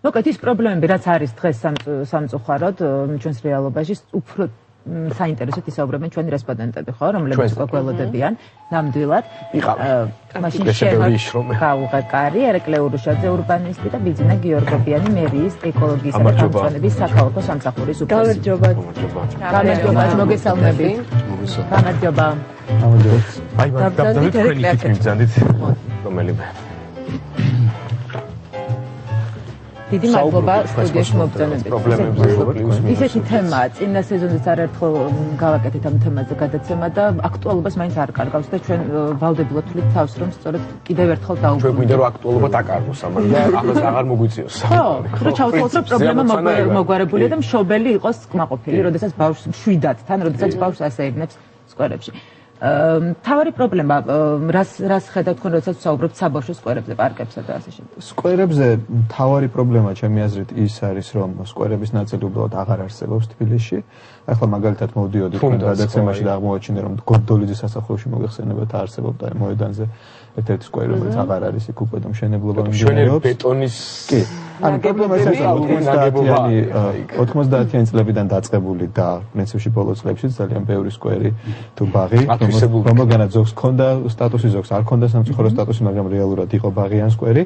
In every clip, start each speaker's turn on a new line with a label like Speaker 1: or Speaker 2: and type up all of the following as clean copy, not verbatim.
Speaker 1: მოკლედ ის პრობლემები, რაც არის დღეს სამწუხაროდ ჩვენს რეალობაში, უფრო საინტერესოდ ისაუბრებენ ჩვენი რესპონდენტები, ხო, რომლებიც უკვე გველოდებიან ნამდვილად. მაშინ შევაუღე კარი, ერეკლე ურუშაძე, ურბანისტი და ბიძინა გიორგობიანი მერიის ეკოლოგიისა და გამოფენების საქალაქო სამსახურის უფროსი. გამარჯობა, მოგესალმებით. გამარჯობა.
Speaker 2: აი, დავდივით თქვენი თითქმის მიგზანდით რომელიმე.
Speaker 1: დიდი მადლობა სტუდიაში მობრძანებისთვის. ისეთი თემაა, წინა სეზონზეც არაერთხელ გავაკეთეთ ამ თემაზე გადაცემა და აქტუალობას მაინც არ კარგავს და ჩვენ ვალდებულად ვთვლით თავს, რომ სწორედ კიდევ ერთხელ დაუბრუნდეთ.
Speaker 2: ჩვენ გვინდა რომ აქტუალობა დაკარგოს, ამას და ამას აღარ მოგვიწიოს.
Speaker 1: ხო, ხო, ჩავთვალოთ, რომ პრობლემა მოგვარებულია და მშობელი იყოს კმაყოფილი, როდესაც ბავშვს მშვიდად, თან როდესაც ბავშვს ასეირნებს სკვერებში. თავარი პრობლემა რას ხედავთ თქვენ როდესაც ვსაუბრობთ საბავშვო სკვერებზე, პარკებსა და ასე შემდეგ.
Speaker 3: სკვერებზე თავარი პრობლემა ჩემი აზრით ის არის, რომ სკვერების ნაწილი უბრალოდ აღარ არსებობს თბილისში. ახლა მაგალითად მოვდიოდი თქვენ გადაცემაში და აღმოაჩინე, რომ გორდოლიძის სასახლეში მოიხსენებათ არსებობდა მოედანზე ერთ-ერთი სკვერი, რომელიც აღარ არის იქ უკვე და მშენებლობა მიმდინარეობს.
Speaker 2: ბეტონის
Speaker 3: კი. ანუ პრობლემა ის არის, 90-იანი წლებიდან დაწყებული და პრინციპში ბოლო წლებში ძალიან ბევრი სკვერი თუ ბაღი, რომელგანაც ზოგს ჰქონდა სტატუსი, ზოგს არ ჰქონდა სამწუხარო სტატუსი, მაგრამ რეალურად იყო ბაღიან სკვერი.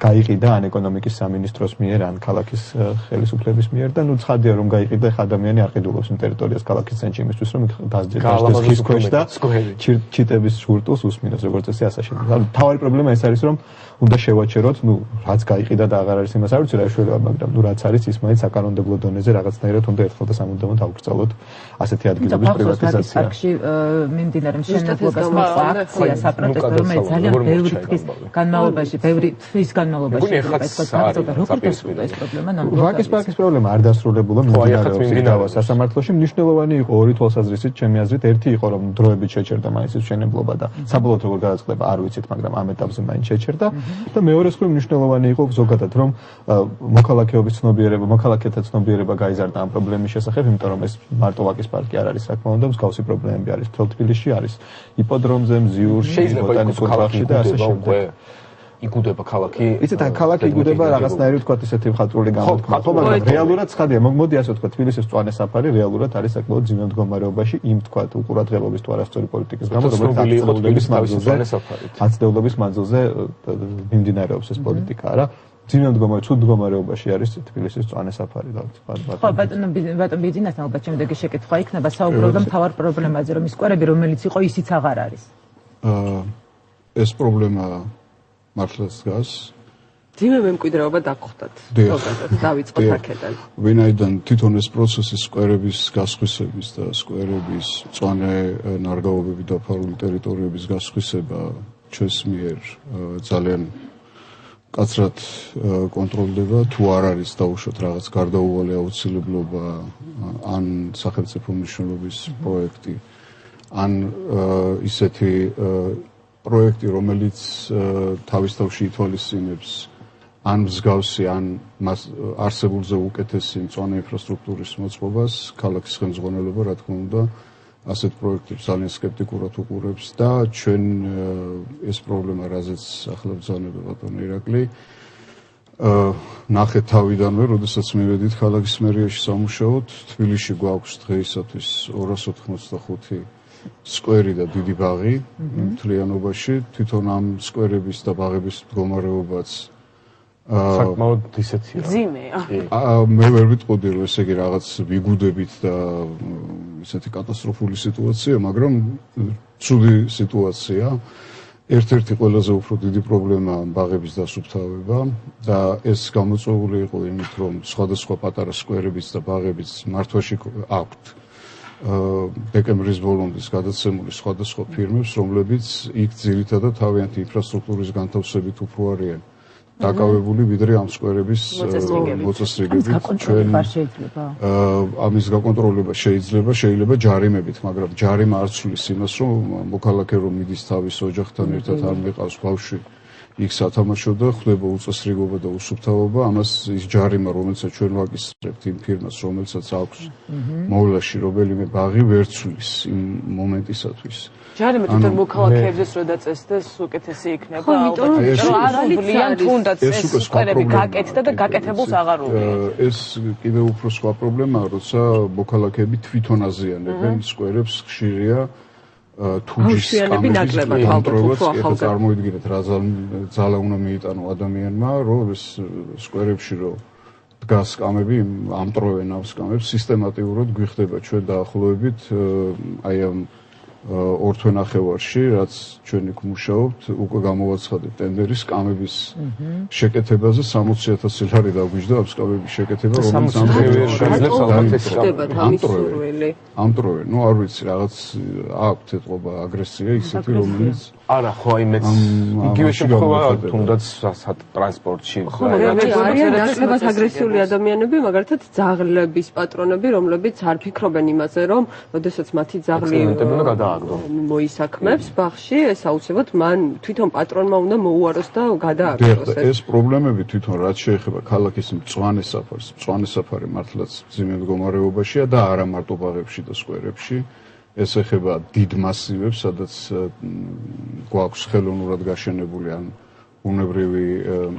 Speaker 3: გაიყიდა ან ეკონომიკის სამინისტროს მიერ, ან ქალაქის ხელისუფლების მიერ და ნუ ცხადია რომ გაიყიდა ხა ადამიანი არ ყიდულობს იმ ტერიტორიას ქალაქის ცენტრში იმისთვის რომ დაძდეს ხის ქვეშ და ჩიტების ჟღურტულს უსმინოს როგორც წესი ასაშენებს. ანუ თავარი პრობლემა ეს არის რომ უნდა შევაჩეროთ, ნუ რაც გაიყიდა და აღარ არის იმას არ ვიცი რა შეიძლება, მაგრამ ნუ რაც არის ის მაინც საკანონმდებლო დონეზე რაღაცნაირად უნდა ერთხელ და სამუდამოდ ავგრძელოთ ასეთი ადგილების პრივატიზაცია.
Speaker 1: აქში მიმდინარე მშენებლობას მოყვა აქცია საპროტესტო, რომელიც ძალიან ბევრი დღის განმავლობაში, ბევრი თვის განმავლობაში
Speaker 3: ვაკის პარკის პრობლემა არ დასრულებულა მიმდინარეობს იქავა სასამართლოში. მნიშვნელოვანი იყო ორი თვალსაზრისით, ჩემი აზრით, ერთი იყო რომ დროებით შეჩერდა მაინც ის მშენებლობა და საბოლოოდ როგორ გადაწყდება არ ვიცით, მაგრამ ამ ეტაპზე მაინც შეჩერდა. და მეორე მხრივ მნიშვნელოვანი იყო ზოგადად რომ მოქალაქეობის ცნობიერება, მოქალაქეთა ცნობიერება გაიზარდა ამ პრობლემის შესახებ, იმიტომ რომ ეს მარტო ვაკის პარკი არ არის საკმაოდ და მსგავსი პრობლემები არის მთელ თბილისში, არის იპოდრომზე, მზიურში, ბოტანიკურ ბაღში და ასე შემდეგ.
Speaker 2: იგუდება ქალაქი.
Speaker 3: იცით, ან ქალაქი იგუდება რაღაცნაირი ვთქვათ ისეთი მხატვრული გამოთქმა. ხო, მაგრამ რეალურად ცხადია, მოდი ასე ვთქვათ, თბილისის მწვანე საფარი რეალურად არის საკმაოდ ძიმე მდგომარეობაში იმ ვთქვათ უყურადღებობის თუ არასწორი პოლიტიკის გამო, რომელიც აცდეულობის მანძილზე მიმდინარეობს ეს პოლიტიკა, რა. ძიმე მდგომარეობაში არის თბილისის მწვანე საფარი,
Speaker 1: ხო, ბატონო ბიძინასთან ალბათ შემდეგი შეკითხვა იქნება, საუბრობდა მთავარ პრობლემაზე, რომ ის სკვერები, რომელიც იყო, ისიც აღარ არის.
Speaker 4: ეს პრობლემა მართლაც დგას.
Speaker 5: ძიმე მემკვიდრეობა დაგხვდათ. დავიწყოთ აქედან.
Speaker 4: ვინაიდან თვითონ ეს პროცესი სკვერების გასხვისების და სკვერების მწვანე ნარგავობები დაფარული ტერიტორიების გასხვისება ჩვენს მიერ ძალიან კაცრად კონტროლდება, თუ არ არის დაუშვათ რაღაც გარდაუვალი აუცილებლობა ან სახელმწიფო მნიშვნელობის პროექტი, ან ისეთი პროექტი, რომელიც თავის თავში ითვალისწინებს ან მსგავსი, ან არსებულზე უკეთესი მწვანე ინფრასტრუქტურის მოწყობას, ქალაქის ხელმძღვანელობა, რა თქმა უნდა, ასეთ პროექტებს ძალიან სკეპტიკურად უყურებს და ჩვენ ეს პრობლემა, რაზეც ახლა ბრძანდება ბატონო ირაკლი, ნახეთ თავიდანვე, როდესაც მივედით ქალაქის მერიაში სამუშაოდ, თბილისში გვაქვს დღეისათვის 285 სკვერი და დიდი ბაღი მთლიანობაში, თვითონ ამ სკვერების და ბაღების მდგომარეობაც
Speaker 2: საკმაოდ ისეთია.
Speaker 5: ძიმეა.
Speaker 4: მე ვერ ვიტყოდი რომ ესე იგი რაღაც ვიგუდებით და ისეთი კატასტროფული სიტუაცია, მაგრამ ცუდი სიტუაცია. ერთ-ერთი ყველაზე უფრო დიდი პრობლემა ბაღების დასუფთავება და ეს გამოწვეული იყო იმით, რომ სხვადასხვა პატარა სკვერებიც და ბაღებიც მართვაში აქვთ დეკემბრის ბოლომდე გადაცემული სხვადასხვა ფირმებს, რომლებიც იქ ძირითადად თავიანთი ინფრასტრუქტურის განთავსებით უფრო არიან დაკავებული, ვიდრე ამ სკვერების მოწესრიგებით. ჩვენ ამის გაკონტროლება შეიძლება ჯარიმებით, მაგრამ ჯარიმა არ ცვლის იმას, რომ მოქალაქე რომ მიდის თავის ოჯახთან ერთად, არ მიყავს ბავშვი იქ სათამაშო და ხდება უწესრიგობა და უსუფთავობა, ამას ის ჯარიმა, რომელსაც ჩვენ ვაკისრებთ იმ ფირმას, რომელსაც აქვს მოვლაში რომელიმე ბაღი ვერ ცვლის იმ მომენტისათვის.
Speaker 5: ჯარიმა თვითონ მოქალაქეებზეც რო დაწესდეს, უკეთესი იქნება. ალბათ თუნდაც ეს სკვერები გაკეთდა და გაკეთებულს აღარ უვიეთ.
Speaker 4: ეს კიდევ უფრო სხვა პრობლემაა, როცა მოქალაქეები თვითონ აზიანებენ სკვერებს, ხშირია თუჯის კამების კონტროლს, ეხლა წარმოიდგინეთ რა ძალა უნდა მიიტანო ადამიანმა, რომ ეს სკვერებში რო დგას კამები, ამტროვენ ამ კამებს სისტემატიურად გვიხდება ჩვენ დაახლოებით აი ამ ორ თვენახევარში, რაც ჩვენ იქ მუშაობთ, უკვე გამოვაცხადეთ ტენდერის კამების შეკეთებაზე 60,000 ლარი დაგვიჯდა ამ კამების შეკეთება, რომელიც ამტროვენ, ну არ ვიცი, რაღაც აქვთ ეთყობა აგრესია ისეთი, რომელიც
Speaker 2: არა, ხო, აი მეც იგივე შემთხვევაა თუნდაც ტრანსპორტში.
Speaker 5: ხო, არიან ნახევრად აგრესიული ადამიანები, მაგალითად ძაღლების პატრონები, რომლებიც არ ფიქრობენ იმაზე, რომ ოდესაც მათი ძაღლი მოისაქმებს ბაღში, ეს აუცილებლად მან თვითონ პატრონმა უნდა მოუაროს და გადააკეთოს.
Speaker 4: ეს პრობლემები თვითონ რაც შეეხება ქალაქის მწვანე საფარს, მწვანე საფარი მართლაც ძიმე მდგომარეობაშია და არა მარტო ბაღებში და სკვერებში. ეს ეხება დიდ მასივებს, სადაც გვაქვს ხელოვნურად გაშენებული ან ბუნებრივი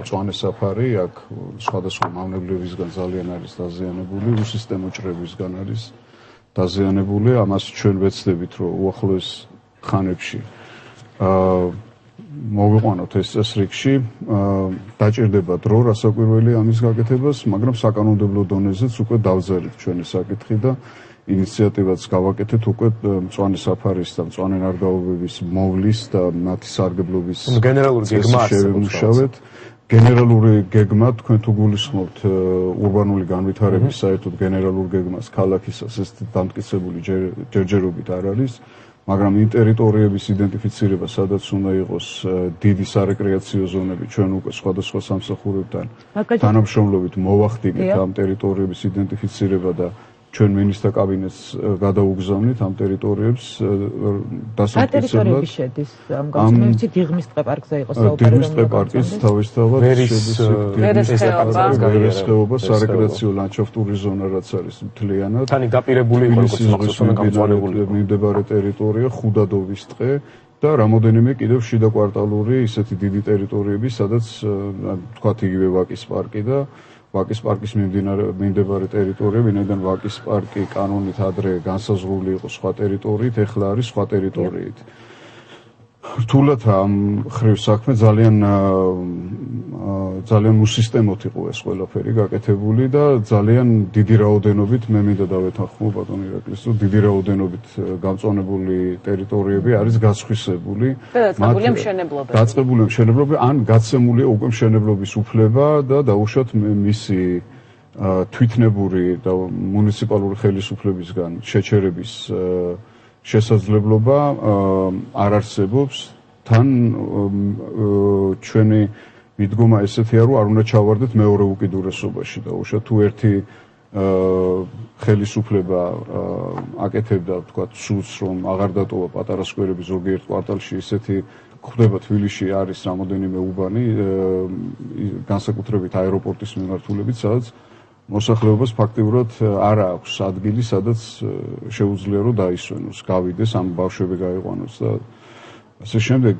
Speaker 4: მწვანე საფარი, აქ სხვადასხვა მავნებლებისგან ძალიან არის დაზიანებული, უსისტემო ჭრებისგან არის დაზიანებული, ამას ჩვენ ვეცდებით, რომ უახლოეს ხანებში მოვიყვანოთ ეს წესრიგში, დაჭირდება დრო რასაკვირველი ამის გაკეთებას, მაგრამ საკანონმდებლო დონეზეც უკვე დავზარით ჩვენი საკითხი და ინიციატივაც გავაკეთეთ უკვე მწვანე საფარის და მწვანე ნარგავების მოვლის და მათი სარგებლობის
Speaker 2: გენერალური გეგმა
Speaker 4: შევიმუშავეთ. გენერალური გეგმა თქვენ თუ გულისხმობთ ურბანული განვითარების საერთოდ გენერალურ გეგმას ქალაქისას ეს დამტკიცებული ჯერჯერობით არ არის, მაგრამ იმ ტერიტორიების იდენტიფიცირება, სადაც უნდა იყოს დიდი სარეკრეაციო ზონები, ჩვენ უკვე სხვადასხვა სამსახურებთან თანამშრომლობით მოვახდინეთ ამ ტერიტორიების იდენტიფიცირება და ჩვენ მინისტრთა კაბინეტს გადაუგზავნით ამ ტერიტორიებს დასამტკიცებლად.
Speaker 1: ტერიტორიები შედის ამ განცხადებაში დიღმის ტყეპარკზე იყო საუბარი.
Speaker 4: დიღმის ტყეპარკის თავისთავად შედის ვერის ხეობა, სარეკრეაციო ლანდშაფტური ზონა, რაც არის მთლიანად.
Speaker 2: თან დაპირებული იყო როგორც მახსოვსონა გამწვანებული
Speaker 4: მიმდებარე ტერიტორია, ხუდადოვის ტყე და რამოდენიმე კიდევ შიდა კვარტალური ისეთი დიდი ტერიტორიები, სადაც თქვათ იგივე ვაკის პარკი და ვაკის პარკის მიმდებარე ტერიტორია, ვინაიდან ვაკის პარკი კანონით ადრე განსაზღვრული იყო სხვა ტერიტორიით, ეხლა არის სხვა ტერიტორიით. რთულად ამ ხრივ საქმე ძალიან უსისტემოდ იყო ეს ყველაფერი გაკეთებული და ძალიან დიდი რაოდენობით მე მინდა დავეთანხმო ბატონ ირაკლის, რომ დიდი რაოდენობით გამწვანებული ტერიტორიები არის გასხვისებული. დაწყებულია მშენებლობა, ან გაცემულია უკვე მშენებლობის უფლება და დაუშვათ მისი თვითნებური და მუნიციპალური ხელისუფლებისგან შეჩერების შესაძლებლობა არ არსებობს. თან ჩვენი მიდგომა ესეთია, რომ არ უნდა ჩავარდეთ მეორე უკიდურესობაში და უშუალოდ თუ ერთი ხელისუფლება აკეთებდა, თქვა, სულს, რომ აღარ დატოვა პატარა სკვერები ზოგიერთ კვარტალში, ისეთი ხდება თბილისში არის რამოდენიმე უბანი, განსაკუთრებით აეროპორტის მიმართულებით, სადაც მოსახლეობას ფაქტიურად არ აქვს ადგილი, სადაც შეუძლია რომ დაისვენოს, გავიდეს, ამ ბავშვები გაიყვანოს და ასე შემდეგ.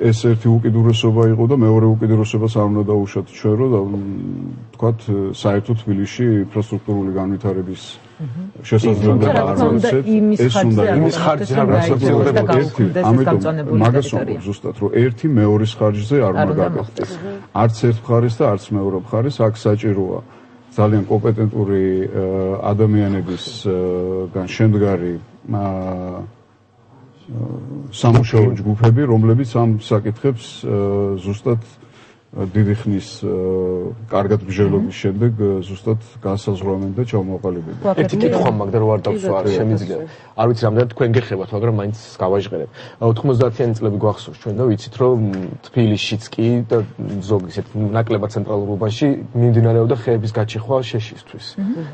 Speaker 4: ეს ერთი უკიდურესობა იყო და მეორე უკიდურესობას არ უნდა დაუშვათ ჩვენ, რომ თქვათ, საერთოდ თბილისში ინფრასტრუქტურული განვითარების შესაძლებლობა არ არის. ეს უნდა იმის ხარჯზე არ გასაგებია. ამიტომ მაგას ვამბობ ზუსტად, რომ ერთი მეორის ხარჯზე არ უნდა გაკეთდეს. არც ერთ მხარეს და არც მეორე მხარეს აქ საჭიროა ძალიან კომპეტენტური ადამიანებისგან შემდგარი სამუშაო ჯგუფები, რომლებიც ამ საკითხებს ზუსტად დიდი ხნის კარგად მსჯელობის შემდეგ ზუსტად განსაზღვრავენ და ჩამოაყალიბებენ.
Speaker 2: ერთი კითხვა მაგდა რო არ დავსვა არ შემიძლია. არ ვიცი რამდენად თქვენ გეხებათ, მაგრამ მაინც გავაჟღერებ. 90-იანი წლები გვახსოვს ჩვენ და ვიცით რომ თბილისშიც კი და ზოგი ისეთ ნაკლებად ცენტრალურ უბანში მიმდინარეობდა ხეების გაჩეხვა შეშისთვის.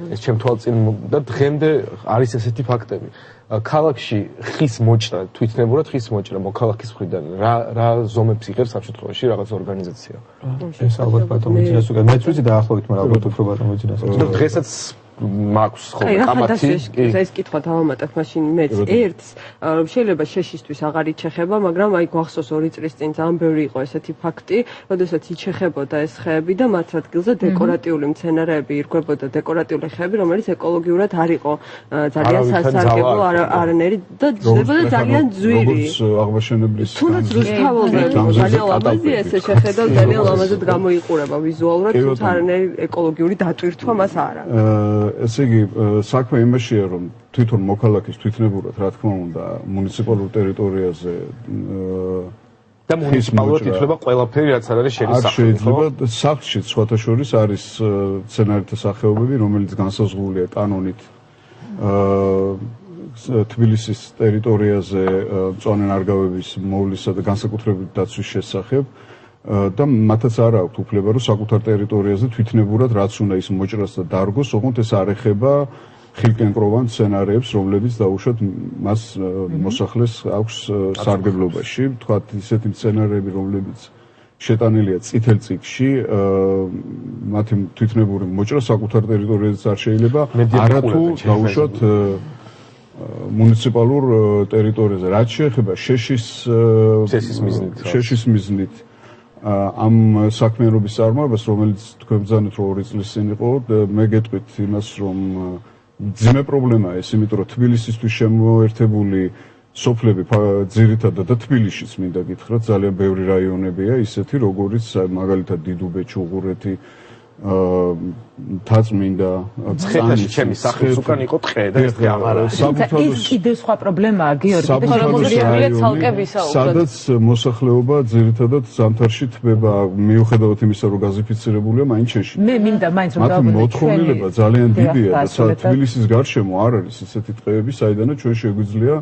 Speaker 2: ეს ჩემ თვალწინ და დღემდე არის ესეთი ფაქტები. ქალაქში ხის მოჭრა, თვითნებურად ხის მოჭრა მოქალაქის მხრიდან რა ზომებს იღებს ამ შემთხვევაში რაღაც ორგანიზაცია?
Speaker 3: ეს ალბათ ბატონოძინას უკან მეც ვიცი დაახლოებით, მაგრამ ალბათ უფრო ბატონოძინას.
Speaker 2: დღესაც მაქვს ხოლმე კამათი.
Speaker 5: ეს კითხვა დავამატებ მაშინ მეც ერთს შეიძლება შეშისთვის აღარ იჩეხება, მაგრამ აი გვახსოვს 2 წლის წინ ძალიან ბევრი იყო ესეთი ფაქტი, როდესაც იჩეხებოდა ეს ხეები და მათ ადგილზე დეკორატიული მცენარეები ირგვებოდა, დეკორატიული ხეები, რომელიც ეკოლოგიურად არ იყო ძალიან სასარგებლო, არანაირი და ძლებოდა ძალიან ძვირი.
Speaker 4: როგორც აღმაშენებლის
Speaker 5: თუნდაც რუსთაველზე ძალიან ლამაზია ესე შეხედა, ძალიან ლამაზად გამოიყურება ვიზუალურად, თუმცა არანაირი ეკოლოგიური დატვირთვა მას არ აქვს.
Speaker 4: ესე იგი, საქმე იმაშია, რომ თვითონ მოქალაქის თვითნებურად, რა თქმა უნდა, მუნიციპალურ ტერიტორიაზე
Speaker 2: და მუნიციპალურად ითვლება ყველაფერი, რაც არის შეგესახება.
Speaker 4: შეიძლება სახლში სხვათა შორის არის სცენარითა სახეობები, რომელიც განსაზღვრულია კანონით თბილისის ტერიტორიაზე მწვანე ნარგავების მოვლისა და განსაკუთრებით დაცვის შესახებ. და მათაც არ აქვს უფლება, რომ საკუთარ ტერიტორიაზე თვითნებურად რაც უნდა ის მოჭრას და დარგოს, ოღონდ ეს არ ეხება ხილკენკროვან სცენარებს, რომლებიც დაუშვათ მას მოსახლეს აქვს სარგებლობაში. თქვათ ისეთი სცენარები, რომლებიც შეტანილია წითელ წიგნში, მათი თვითნებური მოჭრა საკუთარ ტერიტორიაზეც არ შეიძლება, არათუ დაუშვათ მუნიციპალურ ტერიტორიაზე. რაც შეეხება შეშის მიზნით ამ საქმიანობის წარმოებას, რომელიც თქვენ ბრძანეთ, რომ 2 წლის წინ იყო, მე გეტყვით იმას, რომ ძიმე პრობლემაა ეს, იმიტომ რომ თბილისისთვის შემოერთებული სოფლები ძირითადად და თბილისშიც მინდა გითხრათ, ძალიან ბევრი რაიონებია ისეთი, როგორიც მაგალითად დიდუბე, ჩუღურეთი, თაწმინდა,
Speaker 2: ცხეთაში ჩემი სახლის უკან იყო ტყე და ეს ტყე აღარ არის.
Speaker 1: ეს კიდევ სხვა პრობლემაა, გიორგი,
Speaker 4: სადაც მოსახლეობა ძირითადად ზამთარში თბება, მიუხედავად იმისა, რომ გაზიფიცირებულია, მაინც შეშინდა.
Speaker 1: მე მინდა მაინც რომ
Speaker 4: დავაბადო. მოთხოვნილება ძალიან დიდია და თბილისის გარშემო არ არის ისეთი ტყეები, საიდანაც ჩვენ შეგვიძლია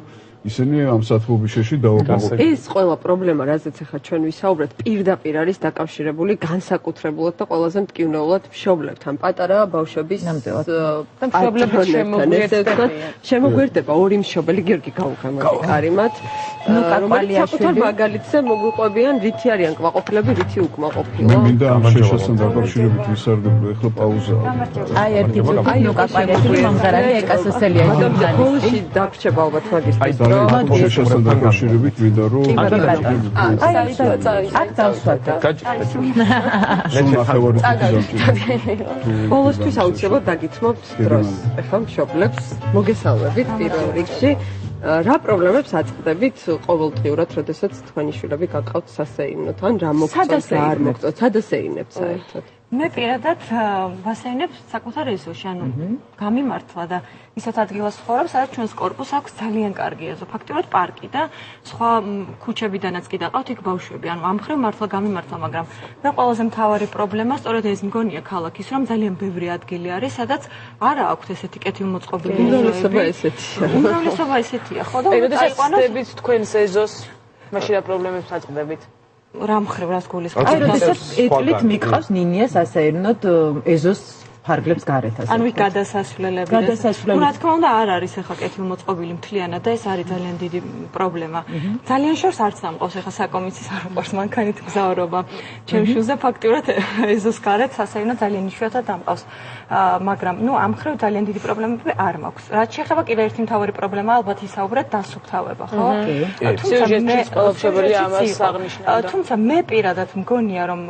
Speaker 4: ისინი ამ სათბობიშეში დავაკავოთ.
Speaker 5: ეს ყველა პრობლემა, რაზეც ახლა ჩვენ ვისაუბრეთ, პირდაპირ არის დაკავშირებული განსაკუთრებულად და ყველაზე მტკივნეულად მშობლებთან, პატარა ბავშვების შემოგვერდება ორი მშობელი, გიორგი გაუგემოთ კარიმად, რომელიც საკუთარ მაგალითზე მოგვიყვებიან, რითი არიან კმაყოფილები, რითი უკმაყოფილო.
Speaker 4: მე მინდა ამ შეშასთან დაკავშირებით ვისარგებლო, ეხლა პაუზაა.
Speaker 1: აი ერთი წუთი ნუკაპალიაშვილი მომღერალი ეკასოსელია.
Speaker 5: ბოლოში დაგრჩება ალბათ მაგისტრის
Speaker 4: შეშასთან დაკავშირებით მინდა რომ
Speaker 1: აქ დავსვათ.
Speaker 5: ბოლოსთვის აუცილებლად დაგითმობთ დროს. ეხლა მშობლებს მოგესალმებით პირველ რიგში. რა პრობლემებს აწყდებით ყოველდღიურად, როდესაც თქვენი შვილები გაგყავთ სასეირნოთ, ან რა მოგწონთ, რა არ მოგწონთ, სად ასეირნებთ საერთოდ?
Speaker 6: მე პირადად ვასეირნებ საკუთარ ეზოში, ანუ გამიმართლა და ისეთ ადგილას ვხორებ, სადაც ჩვენს კორპუსს აქვს ძალიან კარგი ეზო, ფაქტიურად პარკი და სხვა ქუჩებიდანაც კი დაყავთ იქ ბავშვები. ანუ ამ მხრივ მართლა გამიმართლა, მაგრამ მე ყველაზე მთავარი პრობლემა სწორედ ეს მგონია ქალაქის, რომ ძალიან ბევრი ადგილი არის, სადაც არა აქვთ ესეთი კეთილმოწყობილი
Speaker 5: უმრავლესობა ესეთია.
Speaker 6: უმრავლესობა ესეთია, ხო და
Speaker 5: როდესაც ხდებით თქვენს ეზოს, მაშინ რა პრობლემებს აწყდებით?
Speaker 6: რა მხრივ რას გულისხმობთ?
Speaker 1: აი, როდესაც ეტლით მიყავს ნინიას ასეირნოთ ეზოს ფარგლებს გარეთას.
Speaker 6: ანუ იქ გადასასვლელები.
Speaker 1: გადასასვლელები.
Speaker 6: რა თქმა უნდა, არ არის ახლა კეთილმოწყობილი მთლიანად და ეს არის ძალიან დიდი პრობლემა. ძალიან შორს არც დამყავს ახლა საკომიციის არუყარს მანქანით მგზავრობა. ჩემ შულზე ფაქტიურად ეზოს გარეთ სასეირნო ძალიან იშვიათად დამყავს. მაგრამ ნუ ამ მხრივ ძალიან დიდი პრობლემები არ მაქვს. რაც შეეხება კიდევ ერთი მთავარი პრობლემა, ალბათ ისაუბრეთ დასუფთავება, ხო?
Speaker 5: სიუჟეტის ყველაფერია ამას აღნიშნავდა.
Speaker 6: თუმცა მე პირადად მგონია, რომ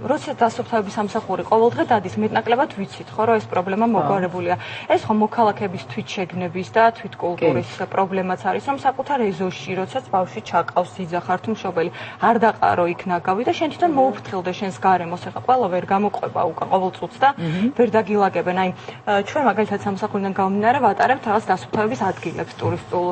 Speaker 6: როცა დასუფთავების სამსახური ყოველდღე დადის, მეტნაკლებად ვიცით, ხო, რომ ეს პრობლემა მოგვარებულია. ეს ხო მოქალაქეების თვითშეგნების და თვითკულტურის პრობლემაც არის, რომ საკუთარ ეზოში, როდესაც ბავშვი ჩაყავს სიძახარ თუ მშობელი, არ დაყარო იქ ნაგავი და შენ თვითონ მოუფრთხილდე შენს გარემოს, ახლა ყველა ვერ გამოყვება უკან ყოველ წუთს და ვერ დაგილაგებენ. აი, ჩვენ მაგალითად სამსახურიდან გამომდინარე ვატარებთ რაღაც დასუფთავების ადგილებს, ტურისტულ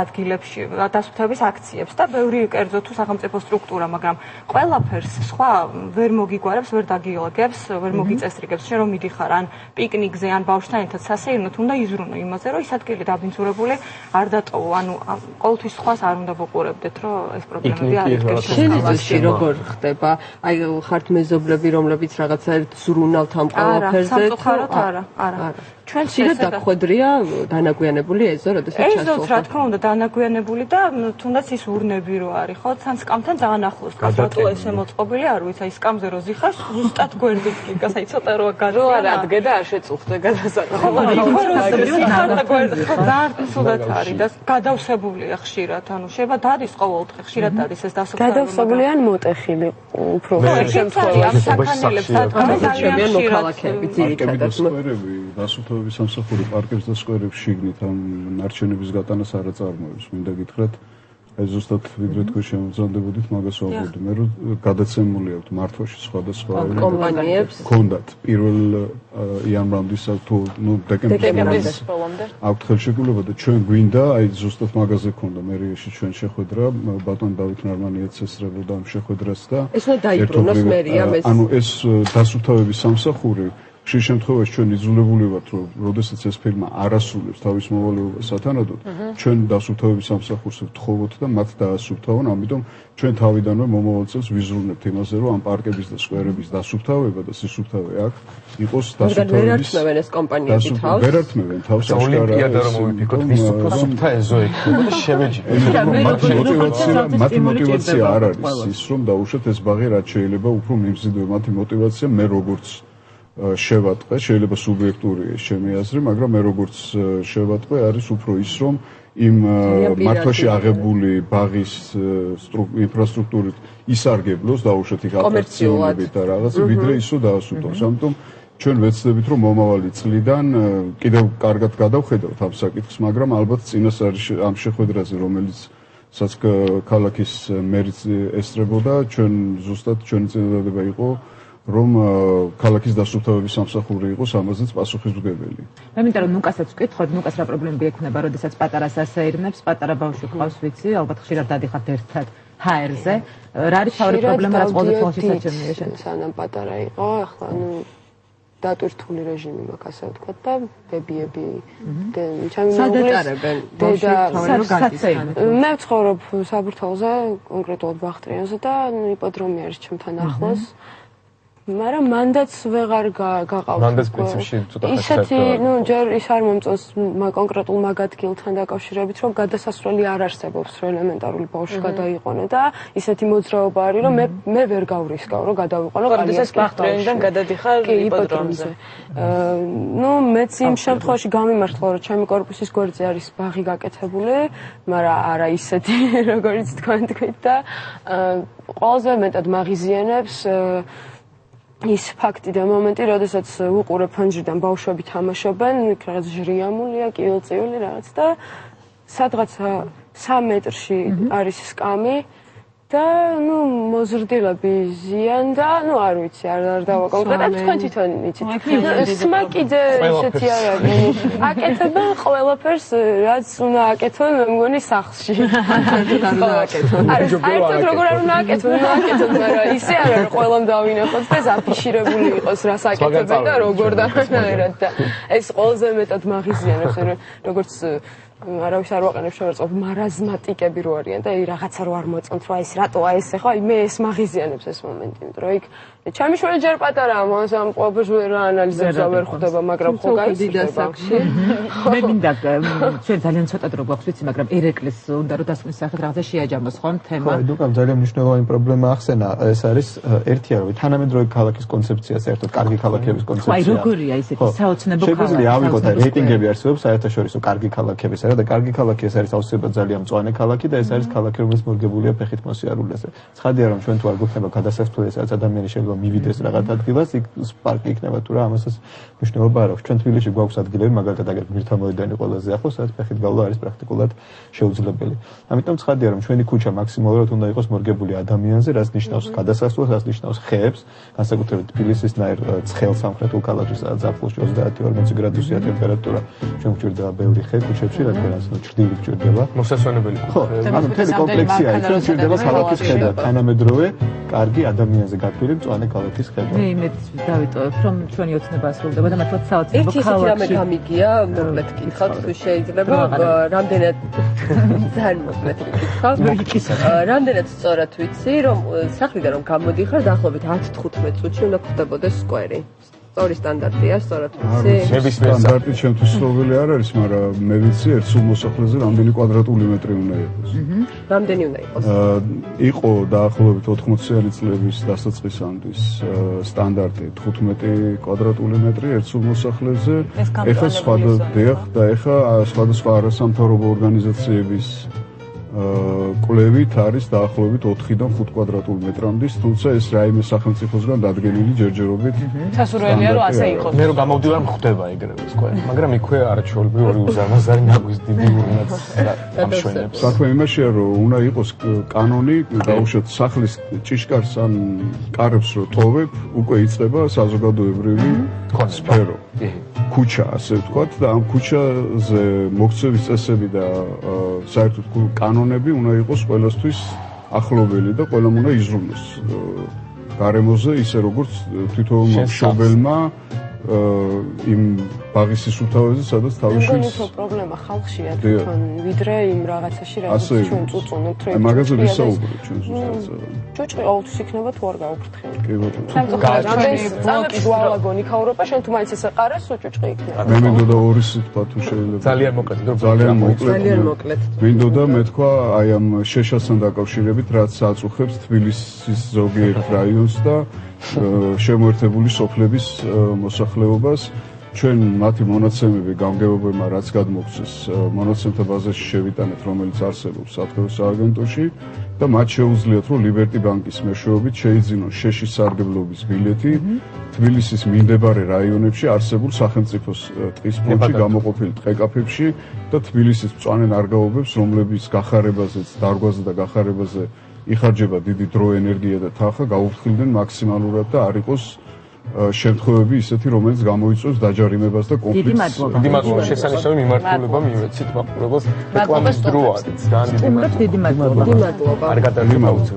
Speaker 6: ადგილებში, დასუფთავების აქციებს და ბევრი კერძო თუ სახელმწიფო სტრუქტურა, მაგრამ ყველაფერს სხვა ვერ მოგიგوارებს, ვერ დაგილაგებს, ვერ მოგიწესრიგებს, შენ რომ მიდიხარ ხარ ან პიკნიკზე ან ბავშვთან ერთად სასეირნოთ უნდა იზრუნო იმაზე რომ ის ადგილი დაბინძურებული არ დატოვო ანუ ყოველთვის სხვას არ უნდა ვუყურებდეთ რომ ეს პრობლემები არ იქნება
Speaker 5: შენიზეში როგორ ხდება აი ხართ მეზობლები რომლებიც რაღაცა ზრუნავთ ამ ყველაფერზე
Speaker 6: არა
Speaker 5: ჩვენ შეიძლება დახვედრია დანაგვიანებული ეზო, როდესაც ჩასულობ.
Speaker 6: ეზოც რა თქმა უნდა დანაგვიანებული და თუნდაც ის ურნები რო არის, ხო, თან სკამთან ძალიან ახლოს. გასატო ესე მოწყობილი არ ვიცი, აი სკამზე რო ზიხარ, ზუსტად გვერდით გიგას, აი ცოტა რო გაძლო.
Speaker 5: რო არ ადგე და არ შეწუხდე გადასაკუთრებით.
Speaker 6: ხო, ძალიან არის და გადავსებულია ხშირად, ანუ შეიძლება დადის ყოველდღე ხშირად დადის ეს დასოფლავება.
Speaker 5: გადავსებული ან მოტეხილი უფრო
Speaker 6: შემთხვევაში ამ საქანელებს სათქმელს ძალიან
Speaker 5: მოქალაქეები ძირითადად
Speaker 4: დასუფთავების სამსახური პარკებს და სკვერებს შიგნით ამ ნარჩენების გატანას არ აწარმოებს. მინდა გითხრათ, ეს ზუსტად ვიდრე თქვენ შემოძანდებოდით, მაგას ვამბობდი. მე რომ გადაცემული აქვს მართვაში სხვადასხვა
Speaker 5: კომპანიებს
Speaker 4: ჰქონდათ პირველ იანვრამდე თუ დეკემბრის
Speaker 5: ბოლომდე
Speaker 4: აქვთ ხელშეკრულება და ჩვენ გვინდა, აი ზუსტად მაგაზე ჰქონდა მერიაში ჩვენ შეხვედრა, ბატონ დავით ნარმანიაც ესწრებოდა ამ შეხვედრას და
Speaker 5: ეს უნდა დაიბრუნოს მერიამ ეს
Speaker 4: ანუ ეს დასუფთავების სამსახური ხშირ შემთხვევაში ჩვენ იძულებული ვართ, რომ როდესაც ეს ფირმა არ ასრულებს თავის მოვალეობას სათანადოდ, ჩვენ დასუფთავების სამსახურს ვთხოვოთ და მათ დაასუფთავონ, ამიტომ ჩვენ თავიდანვე მომავალ წელს ვიზრუნებთ იმაზე, რომ ამ პარკების და სკვერების დასუფთავება და სისუფთავე აქ იყოს დასუფთავების.
Speaker 5: ვერ ეს კომპანიები თავს.
Speaker 4: ვერ ართმევენ თავს
Speaker 2: აღარ. ოლიმპიადა რომ მოვიფიქროთ, ვის უფრო სუფთა ეზო იქნება და შევეჯიბოთ.
Speaker 4: მათი მოტივაცია არ არის ის, რომ დაუშვათ ეს ბაღი რაც შეიძლება უფრო მიმზიდვე, მათი მოტივაცია მე როგორც შევატყე, შეიძლება სუბიექტურია ჩემი აზრი, მაგრამ მე როგორც შევატყე არის უფრო ის, რომ იმ მართვაში აღებული ბაღის ინფრასტრუქტურით ისარგებლოს დაუშვათ იქ ატრაქციონებით და რაღაც, ვიდრე ისო დაასუფთოს. ამიტომ ჩვენ ვეცდებით, რომ მომავალი წლიდან კიდევ კარგად გადავხედავთ ამ საკითხს, მაგრამ ალბათ წინასწარ ამ შეხვედრაზე, რომელიც სადაც ქალაქის მერიც ესწრებოდა, ჩვენ ზუსტად ჩვენი წინადადება იყო რომ ქალაქის დასუფთავების სამსახური იყოს ამაზეც პასუხისმგებელი.
Speaker 1: მე მინდა რომ ნუკასაც ვკითხოთ, ნუკას რა პრობლემები ექნება, როდესაც პატარა სასეირნებს, პატარა ბავშვი ყავს, ვიცი, ალბათ ხშირად დადიხართ ერთად ჰაერზე. რა არის თავი პრობლემა, რაც ყოველთვის მოსაჩვენია შენ?
Speaker 5: სანამ პატარა იყო, ახლა ნუ დატვირთული რეჟიმი მაქვს, ასე ვთქვათ და ბებიები ჩემი მეუღლის დედა მე ვცხოვრობ საბურთალოზე, კონკრეტულად ბახტრიანზე და იპოდრომი არის ჩემთან ახლოს. მაგრამ მანდაც ვეღარ გაყავთ.
Speaker 2: მანდაც პრინციპში ცოტა
Speaker 5: ისეთი, ნუ ჯერ ის არ მომწონს კონკრეტულ მაგ ადგილთან დაკავშირებით, რომ გადასასვლელი არ არსებობს, რომ ელემენტარული ბავშვი გადაიყვანო და ისეთი მოძრაობა არის, რომ მე ვერ გავრისკავ, რომ გადავიყვანო
Speaker 7: როდესაც ბახტრიანიდან გადადიხარ იპოდრომზე.
Speaker 5: ნუ მეც იმ შემთხვევაში გამიმართლა, რომ ჩემი კორპუსის გვერდზე არის ბაღი გაკეთებული, მაგრამ არა ისეთი, როგორც თქვენ თქვით და ყველაზე მეტად მაღიზიანებს ის ფაქტი და მომენტი, როდესაც უყურებ ფანჯრიდან ბავშვები თამაშობენ, რაღაც ჟრიამულია, კილოწიული რაღაც და სადღაცა 3 მეტრში არის სკამი და ნუ მოზრდილები ზიან და ნუ არ ვიცი, არ დავაკონკრეტებ, თქვენ თვითონ იცით. სმა კიდე ისეთი არ არის. აკეთებენ ყველაფერს, რაც უნდა აკეთონ, მე მგონი სახლში. საერთოდ როგორ არ უნდა აკეთონ, მაგრამ ისე არ არის ყველამ დავინახოთ და აფიშირებული იყოს, რას აკეთებენ და როგორ და რანაირად და ეს ყველაზე მეტად მაღიზიანებს, როგორც არავის არ ვაყენებს შევერწყობ მარაზმატიკები რო არიან და რაღაცა რო არ მოწონთ რა ის რატოა ესე ხო აი მე ეს მაღიზიანებს ეს მომენტი იმიტომ რომ იქ ჩემი შვილი ჯერ პატარაა მას ამ ყველაფერს ვერ აანალიზებს და ვერ ხვდება მაგრამ ხო გაიცდება
Speaker 1: მე მინდა ჩვენ ძალიან ცოტა დრო გვაქვს ვიცი მაგრამ ერეკლის უნდა რომ დასკვნის სახით რაღაცა შეაჯამოს ხო თემა
Speaker 3: ხო დუკამ ძალიან მნიშვნელოვანი პრობლემა ახსენა ეს არის ერთია რომ თანამედროვე ქალაქის კონცეფცია საერთოდ კარგი ქალაქების კონცეფცია
Speaker 1: აი როგორია ისეთი საოცნებო ქალაქი
Speaker 3: შეგვიძლია ავიღოთ აი რეიტინგები არსებობს საერთაშორისო კარგი ქალაქების და კარგი ქალაქი ეს არის აუცილებლად ძალიან მწვანე ქალაქი და ეს არის ქალაქი რომელიც მორგებულია ფეხით მოსიარულეზე. ცხადია რომ ჩვენ თუ არ გვქნება გადასასვლელი სადაც ადამიანი შეიძლება მივიდეს რაღაც ადგილას, იქ პარკი იქნება თუ რა ამასაც მნიშვნელობა არ აქვს. ჩვენ თბილისში გვაქვს ადგილები მაგალითად აგერ ღირთა მოედანი ყველაზე ახლოს, სადაც ფეხით გავლა არის პრაქტიკულად შეუძლებელი. ამიტომ ცხადია რომ ჩვენი ქუჩა მაქსიმალურად უნდა იყოს მორგებული ადამიანზე, რაც ნიშნავს გადასასვლელს, რაც ნიშნავს ხეებს, განსაკუთრებით თბილისისნაირ ცხელ სამხრეთულ ქალაქში სადაც ახლოს 30-40 გრადუსია ტემპერატურა. ჩვენ გვჭირდება ბევრი ხე ქუჩებში წარმოადგენს ჭრილი გჭირდება.
Speaker 2: მოსასვენებელი.
Speaker 3: ხო, ანუ მთელი კომპლექსია იქ რომ ჭირდება ქალაქის ხედა, თანამედროვე, კარგი ადამიანზე გათვლილი მწვანე ქალაქის ხედა.
Speaker 1: მე იმედს დავიტოვებ, რომ ჩვენი ოცნება ასრულდება და მართლაც საოცრებო
Speaker 5: ქალაქში. ერთი რამე გამიგია, მოკლედ გითხავთ, თუ შეიძლება, რამდენად ძალიან მოკლედ გითხავთ. რამდენად სწორად ვიცი, რომ სახლიდან რომ გამოდიხარ, დაახლოებით 10-15 წუთში უნდა გვხვდებოდეს სკვერი. სწორი სტანდარტია, სწორად ვიცი.
Speaker 4: სტანდარტი ჩემთვის სრულელი არ არის, მაგრამ მე ვიცი ერთ სულ მოსახლეზე რამდენი კვადრატული მეტრი უნდა იყოს.
Speaker 5: რამდენი უნდა იყოს?
Speaker 4: იყო დაახლოებით 80-იანი წლების დასაწყისამდის სტანდარტი 15 კვადრატული მეტრი ერთ სულ მოსახლეზე. ეხლა სხვადასხვა არასამთავრობო ორგანიზაციების კვლევით არის დაახლოებით 4-დან 5 კვადრატულ მეტრამდე, თუმცა ეს რაიმე სახელმწიფოსგან დადგენილი ჯერჯერობით
Speaker 7: სასურველია რომ ასე იყოს.
Speaker 2: მე რომ გამოვდივარ მხდება ეგრევე სკვერი, მაგრამ იქვე არაჩვეულებრივი ორი უზარმაზარი ნაგვის დიდი ურნაც ამშვენებს.
Speaker 4: საქმე იმაშია რომ უნდა იყოს კანონი, დაუშვათ სახლის ჭიშკარს ან კარებს რო ტოვებ, უკვე იწყება საზოგადოებრივი სფერო. ქუჩა, ასე ვთქვათ, და ამ ქუჩაზე მოქცევის წესები და საერთოდ კანონები უნდა იყოს ყველასთვის ახლობელი და ყველამ უნდა იზრუნოს გარემოზე, ისე როგორც თვითონ მშობელმა იმ ბაღის სისუფთავეზე, სადაც თავის შვილს
Speaker 7: უფრო პრობლემა ხალხშია თვითონ, ვიდრე იმ რაღაცაში, რაც ჩვენ წუწუნებთ, რომ
Speaker 4: მაგაზე ვისაუბრეთ ჩვენ ზუსტად.
Speaker 7: ჭუჭყი ყოველთვის იქნება თუ არ გავუფრთხილებ.
Speaker 4: კი ბატონო.
Speaker 7: სამწუხაროდ გვალაგონი ქაურობა, შენ თუ მაინც ესე ყარეს, ჭუჭყი იქნება.
Speaker 4: მე მინდოდა ორი სიტყვა თუ შეიძლება.
Speaker 2: ძალიან მოკლედ,
Speaker 4: ძალიან
Speaker 5: მოკლედ.
Speaker 4: მინდოდა მეთქვა აი ამ შეშასთან დაკავშირებით, რაც აწუხებს თბილისის ზოგიერთ რაიონს და შემოერთებული სოფლების მოსახლეობას. ჩვენ მათი მონაცემები გამგეობებმა რაც გადმოგცეს მონაცემთა ბაზაში შევიტანეთ, რომელიც არსებობს სათხილო სააგენტოში და მათ შეუძლიათ რომ ლიბერტი ბანკის მეშვეობით შეიძინონ შეშის სარგებლობის ბილეთი თბილისის მიმდებარე რაიონებში არსებულ სახელმწიფოს ტყის ფონდში გამოყოფილ ტყეკაფებში და თბილისის მწვანე ნარგავობებს, რომლების გახარებაზეც, დარგვაზე და გახარებაზე იხარჯება დიდი დრო, ენერგია და თანხა, გაუფრთხილდნენ მაქსიმალურად და არ იყოს შემთხვევები ისეთი, რომელიც გამოიწვევს დაჯარიმებას და კონფლიქტს.
Speaker 2: დიდი მადლობა შესანიშნავი მიმართულება მივეცით მაყურებელს. რეკლამის დროა. ძალიან დიდი მადლობა.
Speaker 5: დიდი მადლობა.
Speaker 2: არ გადაგიმაუცეთ.